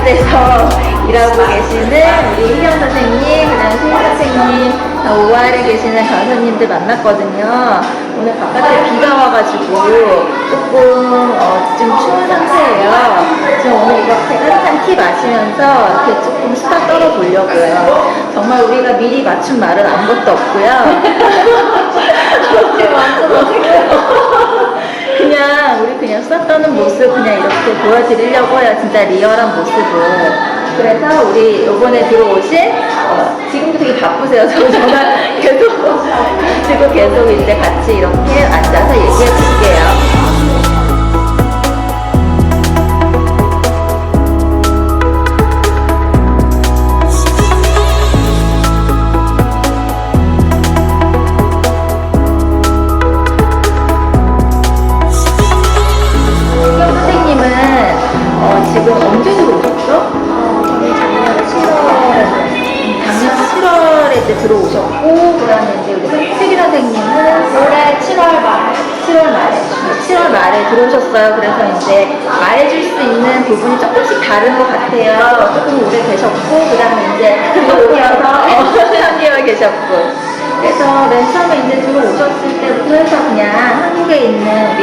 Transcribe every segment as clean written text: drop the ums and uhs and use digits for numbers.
바깥에서 일하고 계시는 우리 희영 선생님, 그다음 수희 선생님, OR에 계시는 강사님들 만났거든요. 오늘 바깥에 비가 와가지고 조금 좀 추운 상태예요. 지금 오늘 이렇게 따뜻한 티 마시면서 이렇게 조금 수다 떨어보려고요. 정말 우리가 미리 맞춘 말은 아무것도 없고요. 완전 어색해요. 우리 그냥 수다 떠는 모습 그냥 이렇게 보여드리려고 해요. 진짜 리얼한 모습을. 그래서 우리 요번에 들어오신 지금도 되게 바쁘세요. 저 전화 계속 지금 계속 이제 같이 이렇게 앉아서 얘기해 볼게요. 지금 언제 들어오셨어? 작년 7월에 이제 들어오셨고, 그 다음에 이제 우리 슬기 선생님은 올해 7월 말. 7월 말에 들어오셨어요. 그래서 이제 말해줄 수 있는 부분이 조금씩 다른 것 같아요. 조금 오래 계셨고, 그 다음에 이제 들어오셔서 3개월 계셨고. 그래서 맨 처음에 이제 들어오셨을 때부터 해서 그냥 한국에 있는 우리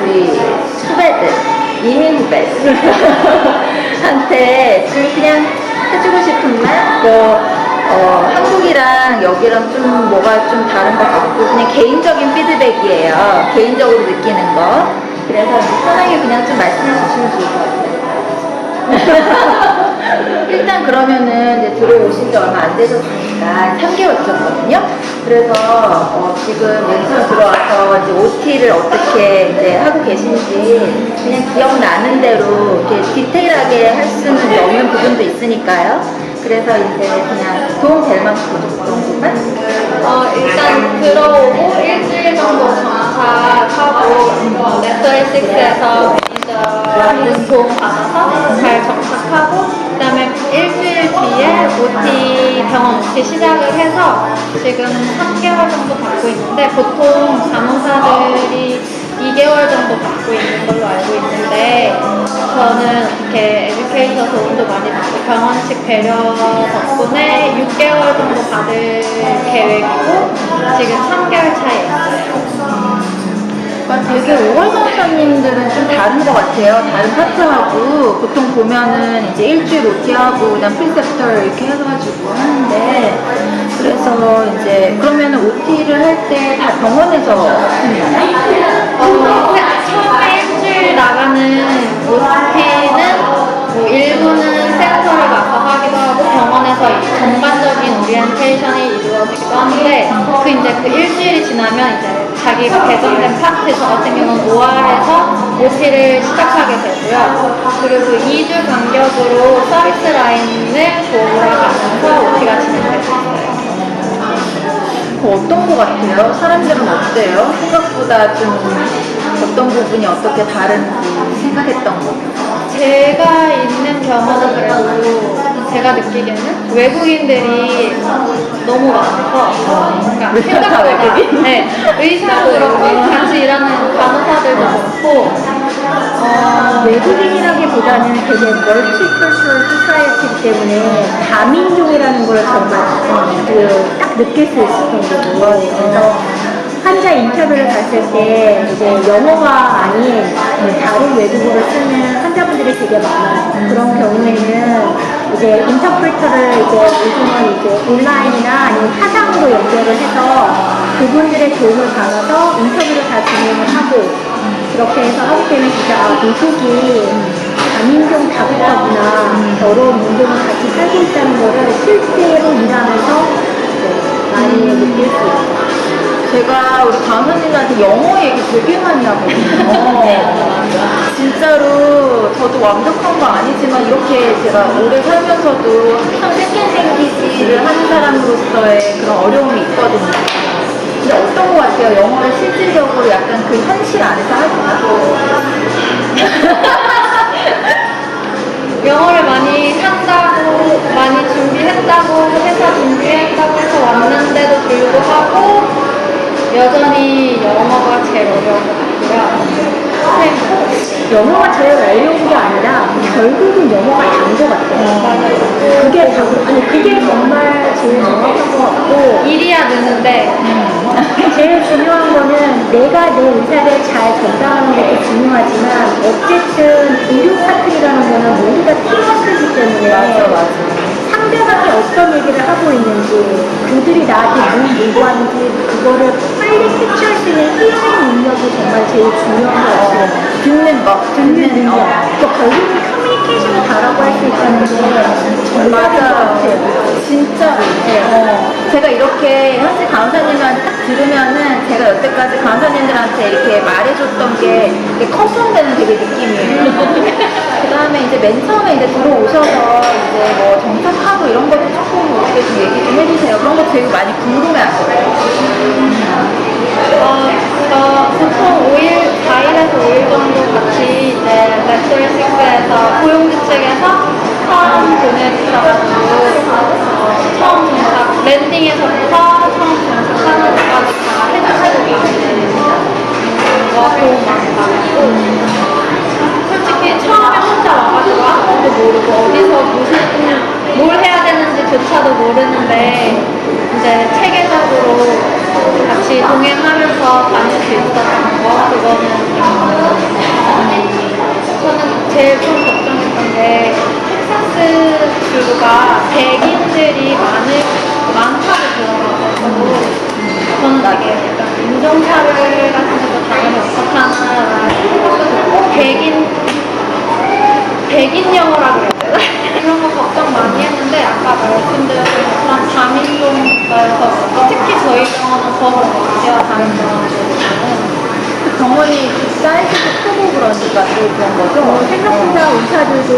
우리 후배들, 이민 후배들 한테 좀 그냥 해주고 싶은 말, 한국이랑 여기랑 좀 뭐가 좀 다른 것 같고, 그냥 개인적인 피드백이에요. 개인적으로 느끼는 거. 그래서 편하게 그냥 좀 말씀해 주시면 좋을 것 같아요. 일단 그러면은 이제 들어오신 지 얼마 안 되셨으니까 3개월 되셨거든요. 그래서 지금 맨 처음 들어와서 이제 OT를 어떻게 이제 하고 계신지 그냥 기억나는 대로 이렇게 디테일하게 할 수는 없는 부분도 있으니까요. 그래서 이제 그냥 도움 될 만큼 그 정도만? 일단 들어오고 일주일 정도 정착하고 넷플릭스에서 매니저분 도움 받아서 잘 정착하고, 그 다음에 일주일 뒤에 병원 OT 시작을 해서 지금 3개월 정도 받고 있는데, 보통 간호사들이 2개월 정도 받고 있는 걸로 알고 있는데, 저는 이렇게 에듀케이터 도움도 많이 받고 병원식 배려 덕분에 6개월 정도 받을 계획이고, 지금 3개월 차에 있어요. 되게 오월 강사님들은 좀 다른 것 같아요. 다른 파트하고 보통 보면은 이제 일주일 OT하고 그다음 프리셉터 이렇게 해가지고 하는데, 그래서 이제 그러면은 OT를 할 때 다 병원에서 하나요? 처음에 일주일 나가는 OT는 뭐 일부는 센터를 가서 하기도 하고 병원에서 전반적인 오리엔테이션이 이루어지기도 하는데, 그 일주일이 지나면 이제 자기가 배정된 파트, 저 같은 경우는 5월에서 OT를 시작하게 되고요. 그리고 2주 간격으로 서비스 라인을 돌아가면서 OT가 진행되고 있어요. 어떤 것 같아요? 사람들은 어때요? 생각보다 좀 어떤 부분이 어떻게 다른지 생각했던 거. 제가 있는 병원은 그래도 제가 느끼기에는 외국인들이 너무 많아서, 그러니까 생각보다 의사도 그렇고 같이 일하는 간호사들도 그렇고, 외국인이라기보다는 되게 멀티컬처럴 소사이어티이기 때문에 다민족이라는 걸 정말 딱 느낄 수 있을 정도로, 그래서 환자 인터뷰를 갔을 때 이제 영어가 아닌 다른 외국어를 쓰는 환자분들이 되게 많아요. 그런 경우에는 이제 인터프리터를 요즘은 온라인이나 아니면 화상으로 연결을 해서 그분들의 도움을 받아서 인터뷰를 다 진행을 하고, 그렇게 해서 하기 때문에 진짜 미국이 다민족 다국가구나, 여러 민족을 같이 살고 있다는 거를 실제로 일하면서 많이 느낄 수 있어요. 제가 우리 강사님한테 영어 얘기 되게 많이 하거든요. 진짜로 저도 완벽한 거 아니지만 이렇게 제가 오래 살면서도 항상 생기를 하는 사람으로서의 그런 어려움이 있거든요. 근데 어떤 거 같아요? 영어를 실질적으로 약간 그 현실 안에서 하니까. 영어를 많이 한다고, 많이 준비했다고, 회사 준비했다고 해서 왔는데도 불구하고 여전히 영어가 제일 어려운 것 같고요. 영어가 제일 어려운 게 아니라 결국은 영어가 단 것 같아요. 그게 정말 제일 정확한 것 같고 일이야 느는데 제일 중요한 거는 내가 내 의사를 잘 전달하는 것도 중요하지만 어쨌든 의료 파트이라는 거는 모두가 팀워크이기 때문에 상대방이 어떤 얘기를 하고 있는지 그들이 나한테 뭘 요구하는지 그거를 빨리 캐치할 수 있는 히어링 능력이 정말 제일 중요한 것 같아요. 듣는 거. 듣는 능력. 또 결국은 커뮤니케이션을 잘하고 할 수 있다는 게 정답인 것 같아요. 진짜. 제가 이렇게 현지 간호사님한테 딱 들으면은 제가 여태까지 간호사님들한테 이렇게 말해줬던 게 이게 커스텀되는 되게 느낌이에요. 그 다음에 이제 맨 처음에 이제 들어오셔서 이제 뭐 정착하고 이런 것도 조금 어떻게 좀 얘기 좀 해주세요. 그런 거 되게 많이 궁금해 하시더라고요. 보통 4일에서 5일 정도 같이 이제 렉처리식스에서 고용주 측에서 처음 보내주셔가지고 처음 정착, 랜딩에서부터 처음 정착하는 것까지 다 해주시고 계시는 거 도움 많이 받고 솔직히 처음에 혼자 와가지고 아무것도 모르고 어디서 뭘 해야 되는지조차도 모르는데 이제 체계적으로 같이 동행하면서 다닐 수 있었던 거 그거는 저는 제일 좀 걱정했던 게 텍사스 주가 백인들이 많다고 들어가지고 저는 되게 약간 인종차별 같은 것도 당연히 어떡하나 생각도 백인 영어라고 해야 되나? 이런 거 걱정 많이 했는데 아까 말씀드렸던 것처럼 다민족에서 특히 저희 병원은 더 그런 것 같아요. 다른 병원들보다는. 그 병원이 사이즈도 크고 그러니까 또 그런 거죠? 생각보다 의사들도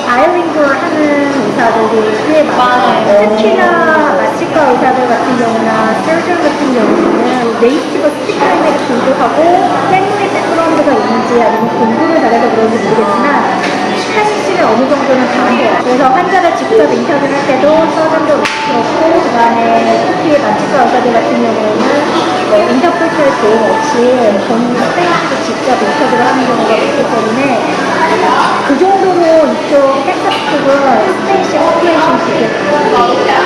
바이링구얼 하는 의사들이 꽤 많아요. 맞아요. 특히나 마취과 의사들 같은 경우나 서전 같은 경우는 네이티브 스피커임에도 불구하고 생물의 백그라운드가 있는지 아니면 공부를 잘해서 그런지 모르겠지만 스페니쉬는 어느 정도는 다한 것 같아요. 그래서 환자를 직접 인터뷰를 할 때도 서전도 그렇고 그 다음에 특히 마취과 의사들 같은 경우는 인터프리터의 도움 없이 본인 스페니쉬도 직접 인터뷰를 하는 경우가 많기 때문에 그 정도로 이쪽 텍사스 쪽은 스페니쉬 포퓰레이션 되게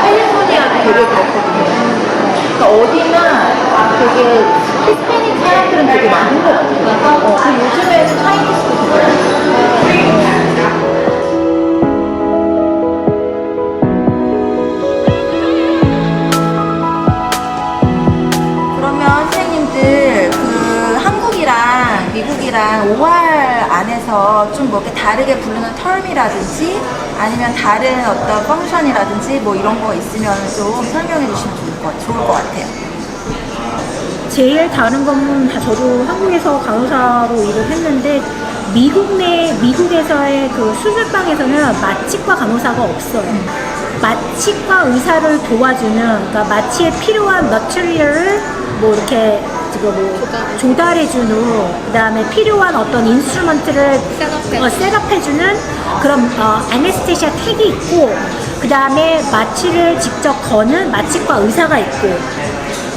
캘리포니아도 되게 그렇거든요. 그러니까 어디나 되게 히스패닉 사람들은 되게 많은 것 같아요. 그 요즘에 차이니스도 되게 많아요. 그러면 선생님들 그 한국이랑 미국이랑 OR 안에서 좀 뭐 이렇게 다르게 부르는 텀이라든지 아니면 다른 어떤 펑션이라든지 뭐 이런 거 있으면 좀 설명해 주시면 좋을 것 같아요. 제일 다른 건 저도 한국에서 간호사로 일을 했는데 미국에서의 그 수술방에서는 마취과 간호사가 없어요. 마취과 의사를 도와주는 그러니까 마취에 필요한 머티리얼을 뭐 이렇게 지금 뭐 조달해주는 그 다음에 필요한 어떤 인스트루먼트를 셋업해주는 그런 애네스테시아 택이 있고 그 다음에 마취를 직접 거는 마취과 의사가 있고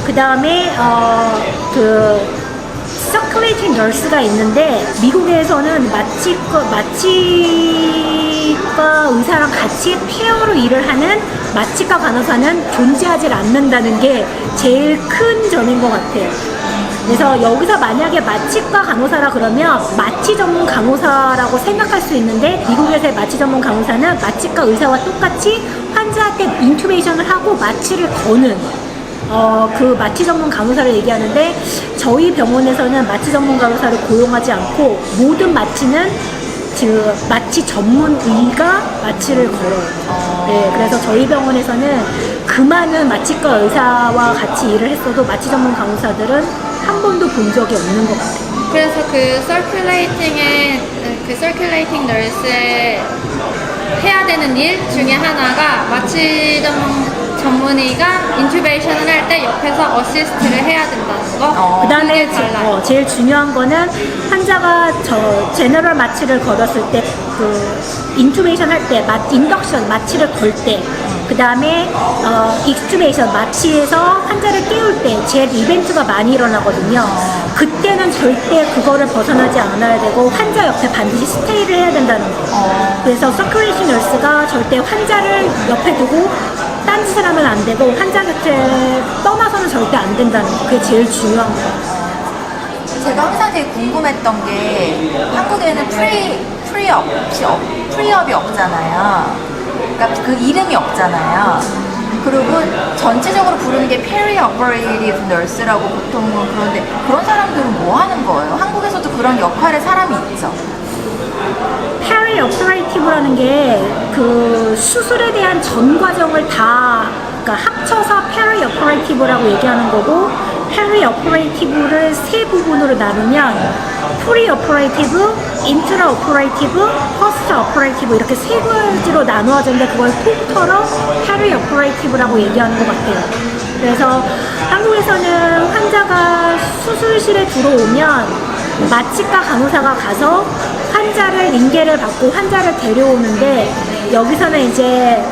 그 다음에 그 서클레이팅 널스가 있는데 미국에서는 마취과 의사랑 같이 페어로 일을 하는 마취과 간호사는 존재하지 않는다는 게 제일 큰 점인 것 같아요. 그래서 여기서 만약에 마취과 간호사라 그러면 마취 전문 간호사라고 생각할 수 있는데 미국에서의 마취 전문 간호사는 마취과 의사와 똑같이 환자한테 인투베이션을 하고 마취를 거는 그 마취 전문 간호사를 얘기하는데 저희 병원에서는 마취 전문 간호사를 고용하지 않고 모든 마취는 지금 마취 전문의가 마취를 걸어요. 네, 그래서 저희 병원에서는 그 많은 마취과 의사와 같이 일을 했어도 마취 전문 간호사들은 한 번도 본 적이 없는 것 같아요. 그래서 그 서큘레이팅 널스의 해야 되는 일 중에 하나가 마취 전문의가 인투베이션을 할 때 옆에서 어시스트를 해야 된다는 거. 그 다음에 달라요. 제일 중요한 거는 환자가 제너럴 마취를 걸었을 때 그 인투베이션 할 때 인덕션 마취를 걸 때 그 그 다음에 익스튜베이션, 마취에서 환자를 깨울 때 제 이벤트가 많이 일어나거든요. 그때는 절대 그거를 벗어나지 않아야 되고 환자 옆에 반드시 스테이를 해야 된다는 거예요. 그래서 서큘레이션 널스가 절대 환자를 옆에 두고 딴짓을 하면 안 되고 환자 곁에 떠나서는 절대 안 된다는 거. 그게 제일 중요한 거예요. 제가 항상 되게 궁금했던 게 한국에는 프리업이 없잖아요. 그러니까 그 이름이 없잖아요. 그리고 전체적으로 부르는 게 페리오퍼레이티브 널스라고 보통은 그런데 그런 사람들은 뭐 하는 거예요? 한국에서도 그런 역할의 사람이 있죠. 페리오퍼레이티브라는 게 그 수술에 대한 전 과정을 다 그러니까 합쳐서 페리오퍼레이티브라고 얘기하는 거고 페리오퍼레이티브를 세 부분으로 나누면 프리오퍼레이티브, 인트라오퍼레이티브, 포스트오퍼레이티브 이렇게 세 가지로 나누어졌는데 그걸 통틀어 페리오퍼레이티브라고 얘기하는 것 같아요. 그래서 한국에서는 환자가 수술실에 들어오면 마취과 간호사가 가서 환자를 인계를 받고 환자를 데려오는데 여기서는 이제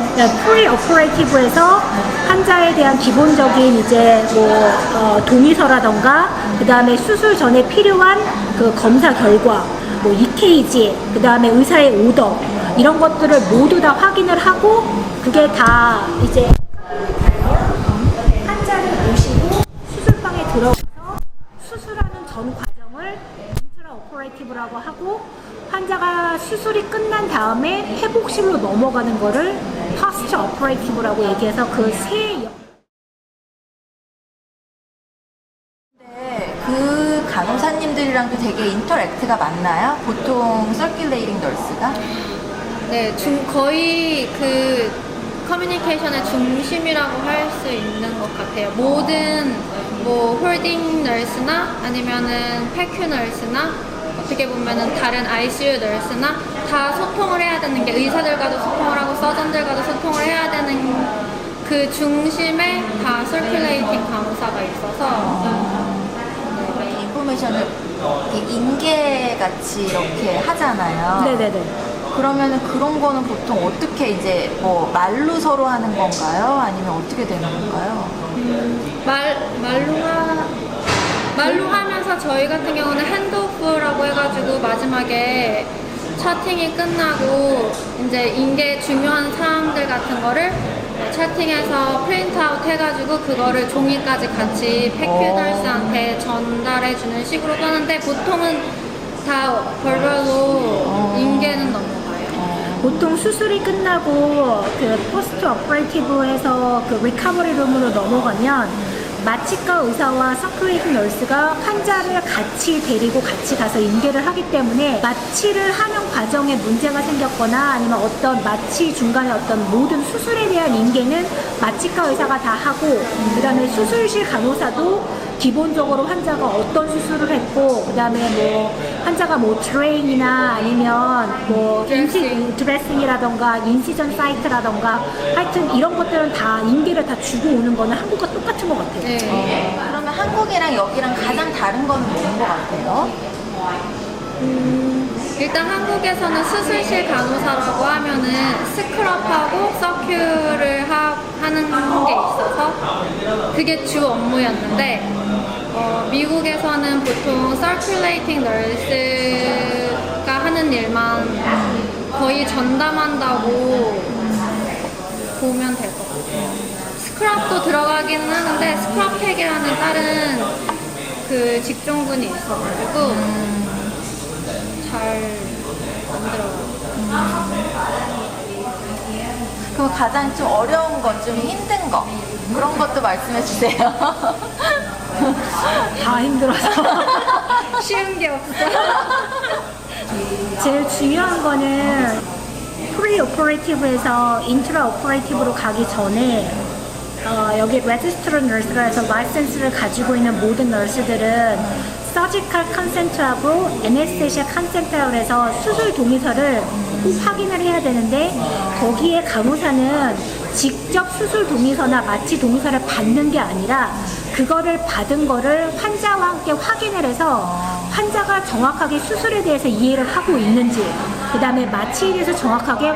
프리오퍼레이티브에서 환자에 대한 기본적인 이제 뭐 동의서라던가 그 다음에 수술 전에 필요한 그 검사 결과 뭐 EKG 그 다음에 의사의 오더 이런 것들을 모두 다 확인을 하고 그게 다 이제 환자를 모시고 수술방에 들어가서 수술하는 전 과정을 인트라오퍼레이티브라고 하고 환자가 수술이 끝난 다음에 회복실로 넘어가는 거를 포스트 오퍼레이티브라고 얘기해서 그 그 간호사님들이랑도 되게 인터랙트가 많나요? 보통 서큘레이팅 널스가? 네, 거의 그 커뮤니케이션의 중심이라고 할 수 있는 것 같아요. 모든 뭐 홀딩 널스나 아니면은 패큐 널스나 어떻게 보면은 다른 ICU 널스나 다 소통을 해야 되는 게 의사들과도 소통을 하고 서전들과도 소통을 해야 되는 그 중심에 다 서큘레이팅 간호사가 있어서 인포메이션을 인계같이 이렇게 하잖아요. 네네네. 그러면은 그런 거는 보통 어떻게 이제 뭐 말로 서로 하는 건가요? 아니면 어떻게 되는 건가요? 말로 하면서 저희 같은 경우는 핸드오프라고 해가지고 마지막에 차팅이 끝나고 이제 인계 중요한 사항들 같은 거를 차팅해서 프린트아웃 해가지고 그거를 종이까지 같이 패큐널스한테 전달해주는 식으로 하는데 보통은 다 벌별로 인계는 넘어가요. 보통 수술이 끝나고 그 포스트 오퍼레이티브에서 그 리커버리 룸으로 넘어가면 마취과 의사와 서큘레이팅 널스가 환자를 같이 데리고 같이 가서 인계를 하기 때문에 마취를 하는 과정에 문제가 생겼거나 아니면 어떤 마취 중간에 어떤 모든 수술에 대한 인계는 마취과 의사가 다 하고 그 다음에 수술실 간호사도 기본적으로 환자가 어떤 수술을 했고 그 다음에 뭐 환자가 뭐 트레인이나 아니면 뭐 드레싱이라던가 인시전 사이트라던가 하여튼 이런 것들은 다 인계를 다 주고 오는 거는 한국과 똑같은 것 같아요. 네. 그러면 한국이랑 여기랑 가장 다른 거는 뭐인 것 같아요? 일단 한국에서는 수술실 간호사라고 하면은 스크럽하고 서큐를 하는 게 있어서 그게 주 업무였는데 미국에서는 보통 서큘레이팅 널스가 하는 일만 거의 전담한다고 보면 될 것 같아요. 스크럽도 들어가기는 하는데 스크럽팩이라는 다른 그 직종군이 있어가지고 잘 안 들어가요. 그럼 가장 좀 어려운 것 좀 힘든 거 그런 것도 말씀해 주세요. 다 힘들어서 쉬운 게 없어. 제일 중요한 거는 프리오퍼레이티브에서 인트라오퍼레이티브로 가기 전에 여기 레지스트런 널스라 해서 라이센스를 가지고 있는 모든 널스들은 서지컬 컨센트하고 애네스테시아 컨센트라고 해서 수술 동의서를 꼭 확인을 해야 되는데 거기에 간호사는 직접 수술 동의서나 마취 동의서를 받는 게 아니라 그거를 받은 거를 환자와 함께 확인을 해서 환자가 정확하게 수술에 대해서 이해를 하고 있는지 그 다음에 마취에 대해서 정확하게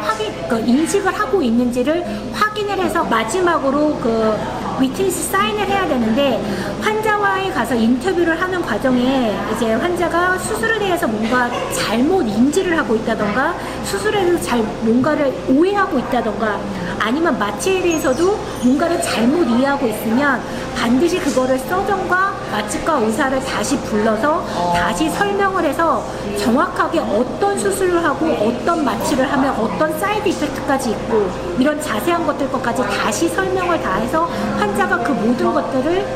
인식을 하고 있는지를 확인을 해서 마지막으로 그 위트니스 사인을 해야 되는데, 환자와에 가서 인터뷰를 하는 과정에 이제 환자가 수술에 대해서 뭔가 잘못 인지를 하고 있다던가, 수술에 대해서 뭔가를 오해하고 있다던가, 아니면 마취에 대해서도 뭔가를 잘못 이해하고 있으면 반드시 그거를 서전과 마취과 의사를 다시 불러서 다시 설명을 해서 정확하게 어떤 수술을 하고 어떤 마취를 하면 어떤 사이드 이펙트까지 있고 이런 자세한 것들까지 다시 설명을 다 해서 환자가 그 모든 것들을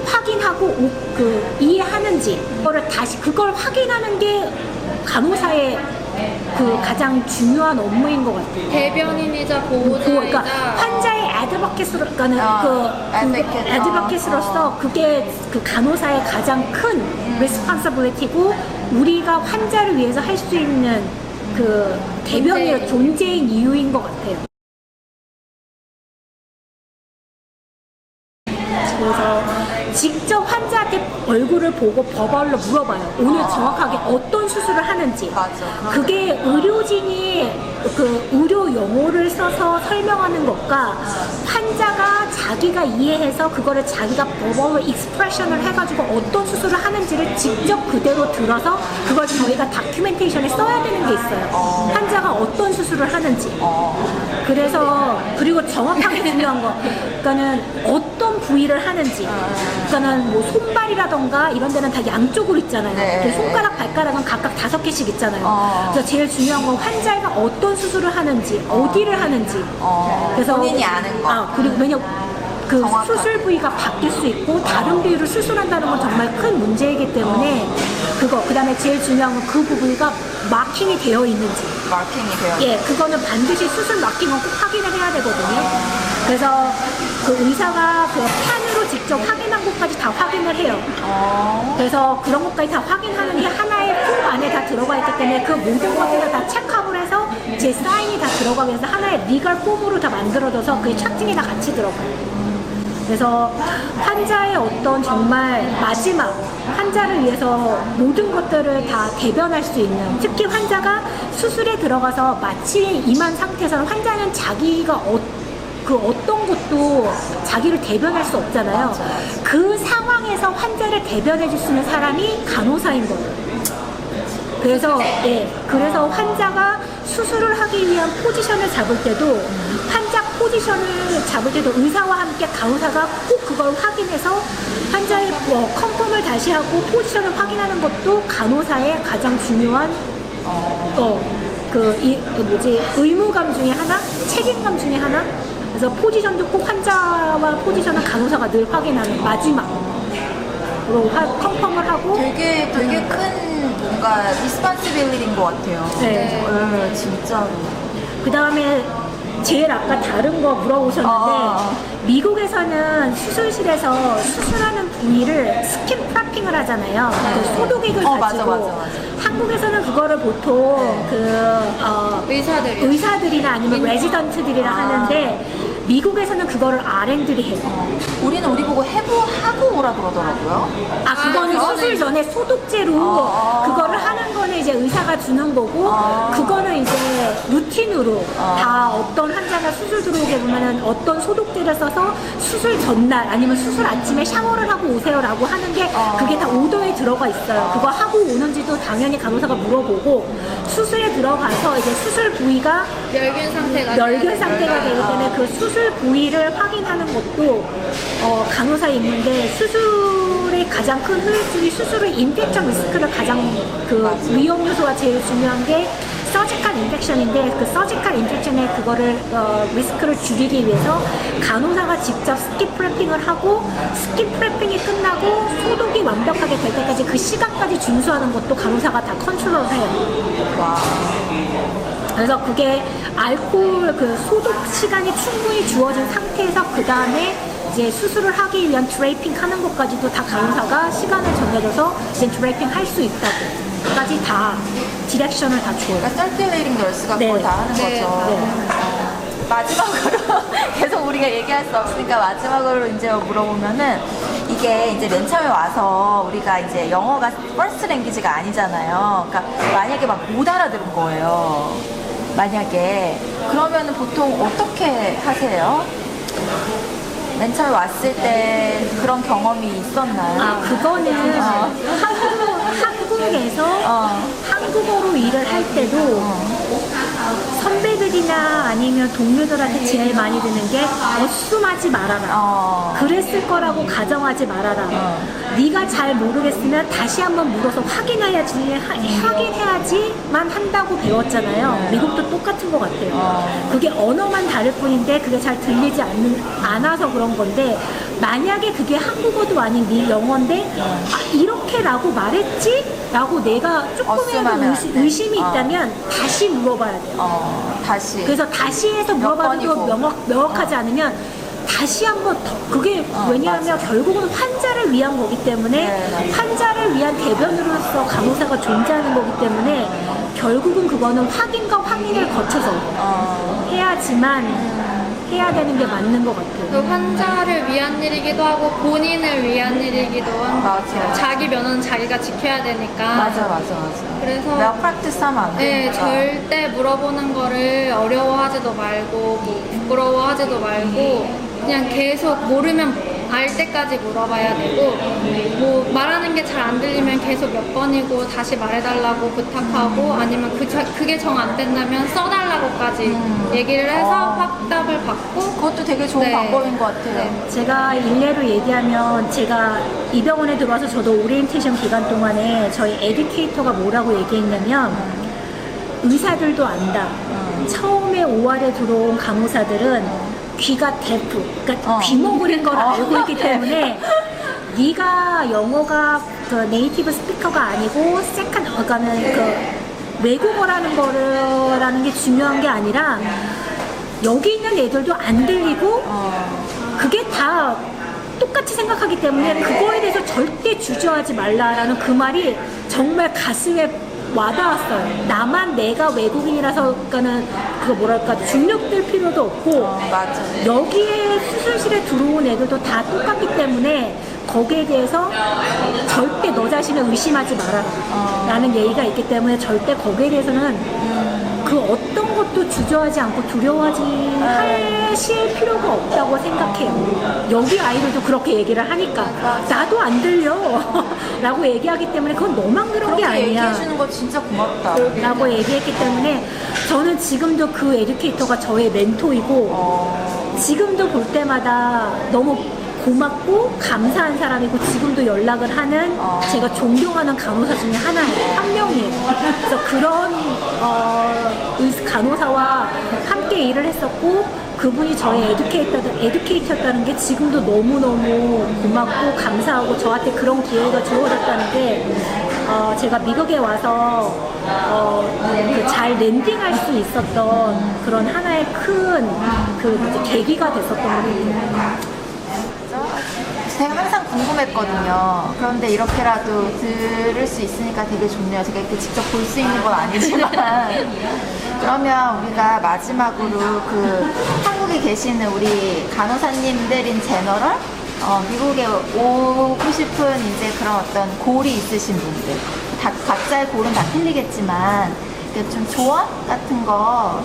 확인하고 이해하는지 그걸 확인하는 게 간호사의 그 가장 중요한 업무인 것 같아요. 대변인이자 보호자이자 그러니까 환자의 애드버킷으로서 그게 그 간호사의 가장 큰 레스폰서빌리티고, 우리가 환자를 위해서 할 수 있는 그 대변인의 존재인 이유인 것 같아요. 그래서 직접 환자한테 얼굴을 보고 버벌로 물어봐요. 오늘 정확하게 어떤 수술을 하는지. 맞아. 그게 의료진이 그 의료 용어를 써서 설명하는 것과 환자가 자기가 이해해서 그거를 자기가 버벌로 익스프레션을 해가지고 어떤 수술을 하는지를 직접 그대로 들어서 그걸 저희가 다큐멘테이션에 써야 되는 게 있어요. 환자가 어떤 수술을 하는지. 그래서 그리고 정확하게 중요한 거, 그러니까는 어떤 부위를 하는지. 그러니까는 뭐 손발이라던가 이런 데는 다 양쪽으로 있잖아요. 네. 손가락, 발가락은 각각 5개씩 있잖아요. 그래서 제일 중요한 건 환자가 어떤 수술을 하는지, 어디를 하는지. 그래서 본인이 아는 거. 그리고 왜냐 그 정확하게. 수술 부위가 바뀔 수 있고 다른 부위를 수술한다는 건 정말 큰 문제이기 때문에 그다음에 제일 중요한 건 그 부위가 마킹이 되어 있는지. 마킹이 돼요. 예, 그거는 반드시 수술 마킹은 꼭 확인을 해야 되거든요. 그래서 그 의사가 그 펜으로 직접 확인한 것까지 다 확인을 해요. 그래서 그런 것까지 다 확인하는 게 하나의 폼 안에 다 들어가 있기 때문에 그 모든 것들을 다 체크업을 해서 제 사인이 다 들어가고 해서 하나의 리걸 폼으로 다 만들어져서 그게 차팅에 다 같이 들어가요. 그래서 환자의 어떤 정말 마지막 환자를 위해서 모든 것들을 다 대변할 수 있는, 특히 환자가 수술에 들어가서 마취에 임한 상태에서는 환자는 자기가 어떤 것도 자기를 대변할 수 없잖아요. 그 상황에서 환자를 대변해 줄 수 있는 사람이 간호사인 거예요. 그래서 환자가 수술을 하기 위한 포지션을 잡을 때도, 환자 포지션을 잡을 때도 의사와 함께 간호사가 꼭 그걸 확인해서 환자의 컨펌을 다시 하고 포지션을 확인하는 것도 간호사의 가장 중요한 의무감 중에 하나, 책임감 중에 하나. 그래서 포지션도 꼭 환자와 포지션은 간호사가 늘 확인하는 마지막으로 컨펌을 하고. 되게 큰 뭔가 리스폰시빌리티인 것 같아요. 네. 진짜로. 그 다음에 제일 아까 다른 거 물어보셨는데, 미국에서는 수술실에서 수술하는 부위를 스킨 프라핑을 하잖아요. 그 소독액을 가지고. 맞아. 한국에서는 그거를 보통 의사들이나 아니면 레지던트들이랑 하는데, 미국에서는 그거를 RN들이 해요. 우리는 우리 보고 하고 오라 그러더라고요. 그거는 수술 전에 소독제로 그거를 하는 거는 이제 의사가 주는 거고, 그거는 이제 루틴으로 다 어떤 환자가 수술 들어오게 보면은 어떤 소독제를 써서 수술 전날 아니면 수술 아침에 샤워를 하고 오세요라고 하는 게 그게 다 오더에 들어가 있어요. 그거 하고 오는지도 당연히 간호사가 물어보고, 수술에 들어가서 이제 수술 부위가 멸균 상태가 되기 때문에 그 수술 부위를 확인하는 것도 간호사에 있는데, 수술의 가장 큰 후유증이 수술의 인펙션 리스크를 가장 위험 요소가 제일 중요한 게 서지컬 인펙션인데, 그 서지컬 인펙션의 그거를 리스크를 줄이기 위해서 간호사가 직접 스킨 프레핑을 하고, 스킨 프레핑이 끝나고 소독이 완벽하게 될 때까지 그 시간까지 준수하는 것도 간호사가 다 컨트롤해요. 그래서 그게 알코올 소독 시간이 충분히 주어진 상태에서 그 다음에 이제 수술을 하기 위한 드레이핑 하는 것까지도 다 간호사가 시간을 정해줘서 이제 드레이핑 할 수 있다고까지 다 디렉션을 다 줘요. 그러니까 서큘레이팅 널스가 그걸 다 하는 거죠. 마지막으로 계속 우리가 얘기할 수 없으니까 마지막으로 이제 물어보면은, 이게 이게 이제 맨 처음에 와서 우리가 이제 영어가 퍼스트 랭귀지가 아니잖아요. 그러니까 만약에 막 못 알아들은 거예요. 만약에 그러면은 보통 어떻게 하세요? 맨 처음에 왔을 때 그런 경험이 있었나요? 아, 그거는 한국에서 한국어로 일을 할 때도 선배들이나 아니면 동료들한테 제일 많이 듣는 게 어수하지 말아라. 그랬을 거라고 가정하지 말아라. 네가 잘 모르겠으면 다시 한번 물어서 확인해야지만 한다고 배웠잖아요. 미국도 똑같은 것 같아요. 그게 언어만 다를 뿐인데 그게 잘 들리지 않아서 그런 건데 만약에 그게 한국어도 아닌 네 영어인데 이렇게라고 말했지? 라고 내가 조금이라도 의심이 있다면 다시 물어봐야 돼요. 다시. 그래서 다시 해서 물어봐도 명확하지 않으면 다시 한번 더 그게 왜냐하면 결국은 환자를 위한 거기 때문에 환자를 위한 대변으로서 간호사가 존재하는 거기 때문에 결국은 그거는 확인과 확인을 거쳐서 해야지만 해야 되는 게 맞는 것 같아요. 그 환자를 위한 일이기도 하고 본인을 위한 일이기도 하고 맞아. 자기 면허는 자기가 지켜야 되니까. 맞아. 그래서 내가 프랙티스 하면 안 네, 되니까. 절대 물어보는 거를 어려워하지도 말고 뭐 부끄러워하지도 말고 그냥 계속 모르면 알 때까지 물어봐야 되고 뭐 말하는 게 잘 안 들리면 계속 몇 번이고 다시 말해달라고 부탁하고 아니면 그게 정 안 된다면 써달라고까지 얘기를 해서 확답을 받고 그것도 되게 좋은 네. 방법인 것 같아요. 네. 제가 일례로 얘기하면 제가 이 병원에 들어와서 저도 오리엔테이션 기간 동안에 저희 에듀케이터가 뭐라고 얘기했냐면 의사들도 안다. 처음에 5월에 들어온 간호사들은 귀가 데프, 그러니까 귀머거린 걸 알고 있기 때문에 네가 영어가 그 네이티브 스피커가 아니고 그러니까는 그 외국어라는 게 중요한 게 아니라 여기 있는 애들도 안 들리고 그게 다 똑같이 생각하기 때문에 그거에 대해서 절대 주저하지 말라라는 그 말이 정말 가슴에 와닿았어요. 나만 내가 외국인이라서 그러니까는 그 뭐랄까 중력될 필요도 없고 맞아. 여기에 수술실에 들어온 애들도 다 똑같기 때문에 거기에 대해서 절대 너 자신을 의심하지 마라 라는 얘기가 있기 때문에 절대 거기에 대해서는 그 어떤 것도 주저하지 않고 두려워하실 필요가 없다고 생각해요. 여기 아이들도 그렇게 얘기를 하니까 나도 안 들려 라고 얘기하기 때문에 그건 너만 그런 게 그렇게 아니야 얘기해주는 거 진짜 고맙다. 라고 얘기했기 때문에 저는 지금도 그 에듀케이터가 저의 멘토이고 지금도 볼 때마다 너무 고맙고 감사한 사람이고 지금도 연락을 하는 제가 존경하는 간호사 중에 하나예요. 한 명이에요. 그래서 그런 간호사와 함께 일을 했었고 그분이 저의 에듀케이터였다는 게 지금도 너무너무 고맙고 감사하고 저한테 그런 기회가 주어졌다는 게 제가 미국에 와서 잘 랜딩할 수 있었던 그런 하나의 큰 계기가 됐었던 것 같아요. 제가 항상 궁금했거든요. 그런데 이렇게라도 들을 수 있으니까 되게 좋네요. 제가 이렇게 직접 볼 수 있는 건 아니지만. 그러면 우리가 마지막으로 그 한국에 계시는 우리 간호사님들인 제너럴, 미국에 오고 싶은 이제 그런 어떤 골이 있으신 분들, 각자의 골은 다 틀리겠지만, 이렇게 좀 조언 같은 거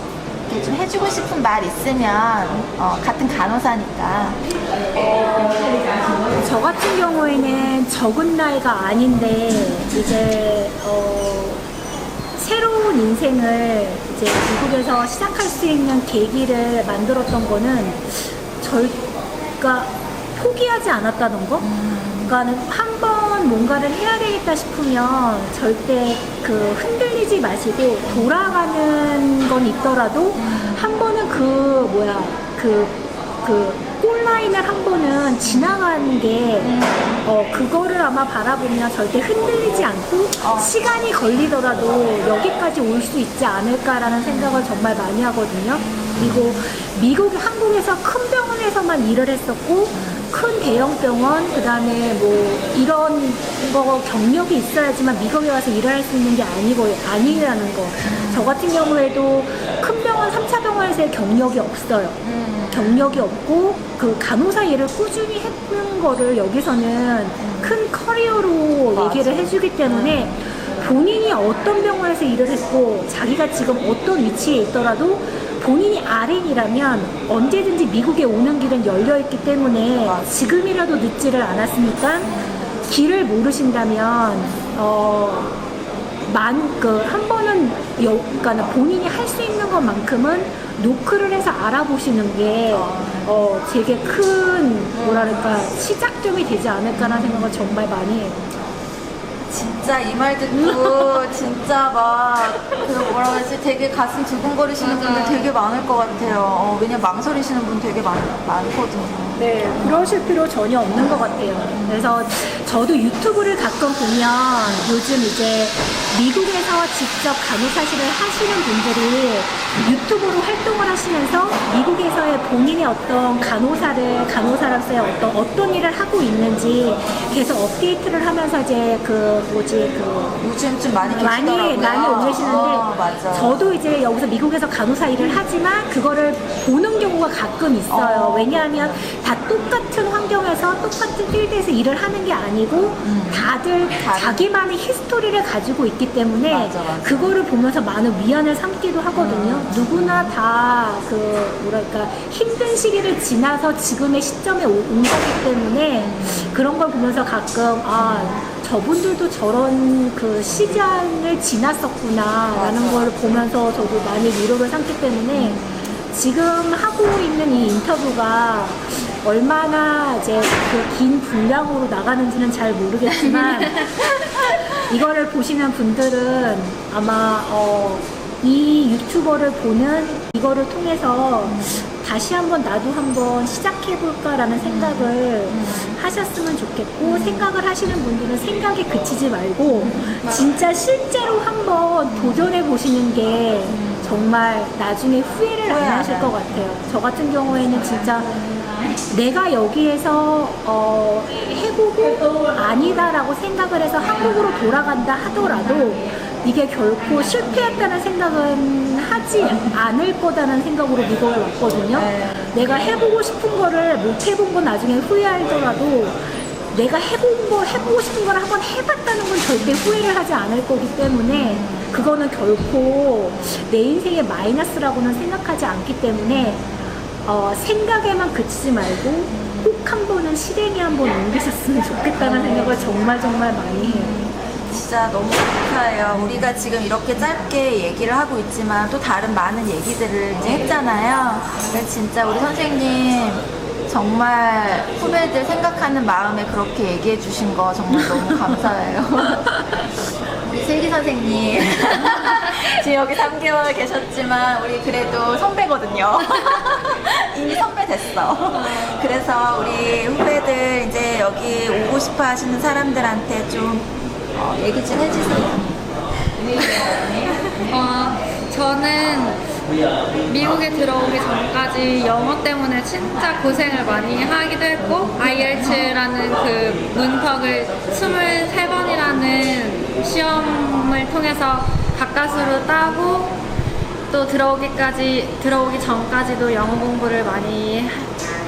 이렇게 좀 해주고 싶은 말 있으면, 같은 간호사니까. 저 같은 경우에는 적은 나이가 아닌데 이제 새로운 인생을 이제 미국에서 시작할 수 있는 계기를 만들었던 거는 그러니까 포기하지 않았다는 거. 그러니까는 한번 뭔가를 해야 되겠다 싶으면 절대 그 흔들리지 마시고 돌아가는 건 있더라도 한 번은 골라인을 한 번은 지나가는 게 그거를 아마 바라보면 절대 흔들리지 않고 시간이 걸리더라도 여기까지 올 수 있지 않을까라는 생각을 정말 많이 하거든요. 그리고 한국에서 큰 병원에서만 일을 했었고 큰 대형 병원, 그 다음에 뭐 이런 거 경력이 있어야지만 미국에 와서 일을 할 수 있는 게 아니라는 거. 저 같은 경우에도 큰 병원, 3차 병원에서의 경력이 없어요. 경력이 없고 그 간호사 일을 꾸준히 했는 거를 여기서는 큰 커리어로 얘기를 해주기 때문에 본인이 어떤 병원에서 일을 했고 자기가 지금 어떤 위치에 있더라도 본인이 RN이라면 언제든지 미국에 오는 길은 열려있기 때문에 지금이라도 늦지를 않았으니까 길을 모르신다면 한 번은 그러니까 본인이 할 수 있는 것만큼은 노크를 해서 알아보시는 게 되게 큰 뭐랄까 시작점이 되지 않을까라는 생각을 정말 많이 해요. 진짜 이 말 듣고 진짜 그 뭐라 그러지 되게 가슴 두근거리시는 분들 되게 많을 것 같아요. 왜냐면 망설이시는 분 되게 많거든요. 네, 그러실 필요 전혀 없는 것 같아요. 그래서 저도 유튜브를 가끔 보면 요즘 이제 미국에서 직접 간호사실을 하시는 분들이 유튜브로 활동을 하시면서 미국에서의 본인의 어떤 간호사로서의 어떤 일을 하고 있는지 계속 업데이트를 하면서 이제 요즘 좀 많이 계시더라고요. 많이 올리시는데 맞아. 저도 이제 여기서 미국에서 간호사 일을 하지만 그거를 보는 경우가 가끔 있어요. 왜냐하면 다 똑같은 환경에서 똑같은 필드에서 일을 하는 게 아니고 다들 자기만의 히스토리를 가지고 있기 때문에 맞아. 그거를 보면서 많은 위안을 삼기도 하거든요. 누구나 다 힘든 시기를 지나서 지금의 시점에 온 거기 때문에 그런 걸 보면서 가끔 저분들도 저런 그 시장을 지났었구나라는 걸 보면서 저도 많이 위로를 삼기 때문에 지금 하고 있는 이 인터뷰가 얼마나 이제 그 긴 분량으로 나가는지는 잘 모르겠지만 이거를 보시는 분들은 아마 이 유튜버를 보는 이거를 통해서 다시 한번 나도 한번 시작해볼까라는 생각을 하셨으면 좋겠고 생각을 하시는 분들은 생각에 그치지 말고 진짜 실제로 한번 도전해 보시는 게 정말 나중에 후회를 안 하실 것 같아요. 저 같은 경우에는 진짜 내가 여기에서 해보고 아니다라고 생각을 해서 한국으로 돌아간다 하더라도 이게 결코 실패했다는 생각은 하지 않을 거다는 생각으로 미국에 왔거든요. 내가 해보고 싶은 거를 못 해본 건 나중에 후회하더라도 내가 해보고 싶은 걸 한번 해봤다는 건 절대 후회를 하지 않을 거기 때문에 그거는 결코 내 인생의 마이너스라고는 생각하지 않기 때문에 생각에만 그치지 말고 꼭 한 번은 실행에 한번 옮기셨으면 좋겠다는 생각을 정말 많이 해요. 진짜 너무 감사해요. 우리가 지금 이렇게 짧게 얘기를 하고 있지만 또 다른 많은 얘기들을 이제 했잖아요. 근데 진짜 우리 선생님 정말 후배들 생각하는 마음에 그렇게 얘기해 주신 거 정말 너무 감사해요. 우리 슬기 선생님 지금 여기 3개월 계셨지만 우리 그래도 선배거든요. 이미 선배 됐어. 그래서 우리 후배들 이제 여기 오고 싶어 하시는 사람들한테 좀 얘기 좀 해주세요. 저는 미국에 들어오기 전까지 영어 때문에 진짜 고생을 많이 하기도 했고 IELTS라는 그 문턱을 23번이라는 시험을 통해서 가까스로 따고 또 들어오기 전까지도 영어 공부를 많이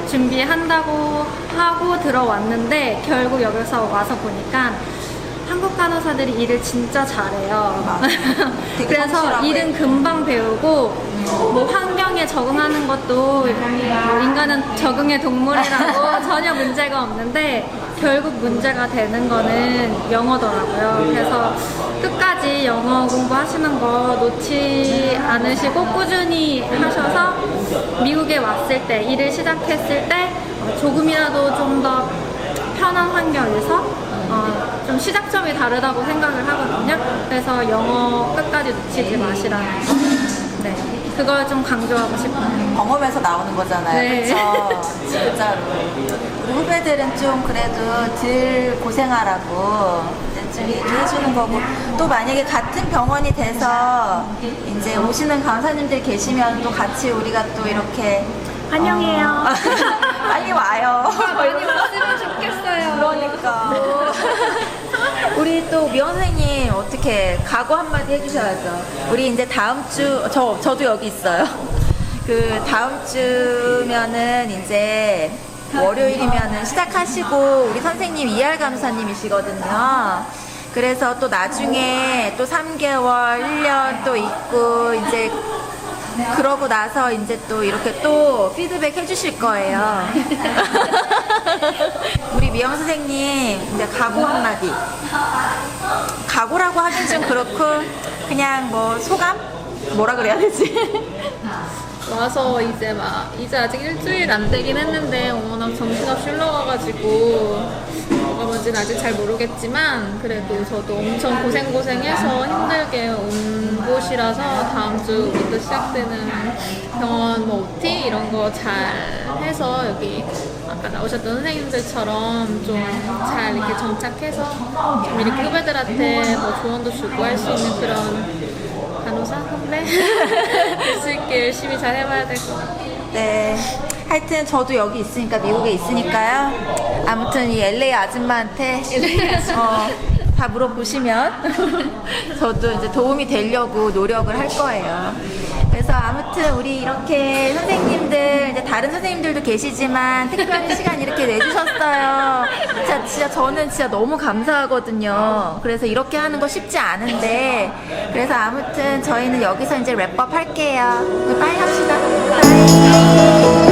준비한다고 하고 들어왔는데 결국 여기서 와서 보니까 한국 간호사들이 일을 진짜 잘해요. 그래서 일은 금방 배우고 뭐 환경에 적응하는 것도 뭐 인간은 적응의 동물이라고 전혀 문제가 없는데 결국 문제가 되는 거는 영어더라고요. 그래서 끝까지 영어 공부하시는 거 놓지 않으시고 꾸준히 하셔서 미국에 왔을 때 일을 시작했을 때 조금이라도 좀 더 편한 환경에서 좀 시작점이 다르다고 생각을 하거든요. 그래서 영어 끝까지 놓치지 마시라는 거. 네, 그걸 좀 강조하고 싶어요. 경험에서 나오는 거잖아요. 네. 그렇죠? 진짜로. 우리 후배들은 좀 그래도 덜 고생하라고 이제 좀 얘기해주는 거고 또 만약에 같은 병원이 돼서 이제 오시는 간호사님들 계시면 또 같이 우리가 또 이렇게 환영해요. 빨리 와요. 많이 왔으면 좋겠어요. 그러니까. 우리 또 미원 선생님 어떻게 각오 한마디 해주셔야죠. 우리 이제 다음 주 저도 여기 있어요. 그 다음 주면은 이제 월요일이면은 시작하시고 우리 선생님 이할 감사님이시거든요. 그래서 또 나중에 또 3개월, 1년 또 있고 이제 그러고 나서 이제 또 이렇게 또 피드백 해주실 거예요. 우리 미영 선생님 이제 각오 한마디. 각오라고 하긴 좀 그렇고 그냥 뭐 소감? 뭐라 그래야 되지? 와서 이제 아직 일주일 안 되긴 했는데 워낙 정신없이 흘러가가지고 뭐가 뭔지는 아직 잘 모르겠지만 그래도 저도 엄청 고생해서 힘들게 온 곳이라서 다음 주부터 시작되는 병원 뭐 OT 이런 거 잘 해서 여기 아까 나오셨던 선생님들처럼 좀 잘 이렇게 정착해서 좀 이렇게 후배들한테 뭐 조언도 주고 할 수 있는 그런 간호사 선배 될 수 있게 열심히 잘 해봐야 될 것 같아요. 네. 하여튼 저도 여기 있으니까 미국에 있으니까요. 아무튼 이 LA 아줌마한테 다 물어보시면 저도 이제 도움이 되려고 노력을 할 거예요. 그래서 아무튼 우리 이렇게 선생님들 이제 다른 선생님들도 계시지만 특별히 시간 이렇게 내주셨어요. 진짜 저는 진짜 너무 감사하거든요. 그래서 이렇게 하는 거 쉽지 않은데 그래서 아무튼 저희는 여기서 이제 랩업 할게요. 빠이 합시다. 빠이.